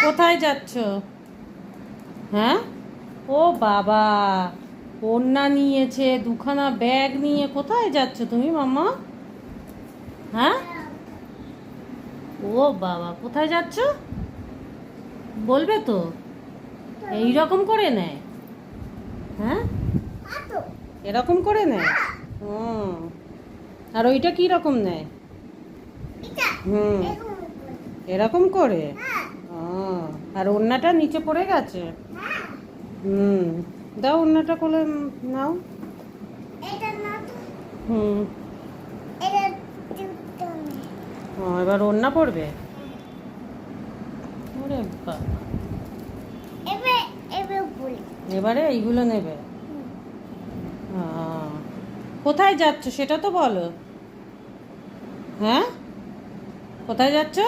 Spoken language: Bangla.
কোথায় যাচ্ছ? হ্যাঁ, ও বাবা, ওড়না নিয়েছে, দুখানা ব্যাগ নিয়ে কোথায় যাচ্ছ তুমি মাম্মা? হ্যাঁ, ও বাবা, কোথায় যাচ্ছ বলবে তো? এই রকম করে নেয়? হ্যাঁ, এরকম করে নেয়? হুম, আর ওইটা কি রকম নেয়? হুম, এরকম করে। ও, আর ওড়নাটা নিচে পড়ে গেছে। হুম, দাও ওড়নাটা কোলে নাও। হুম, ও, এবার ওড়না পড়বে। ওরে বাবা, এবারে এইগুলো নেবে। আহ, কোথায় যাচ্ছ সেটা তো বলো। হ্যাঁ, কোথায় যাচ্ছ?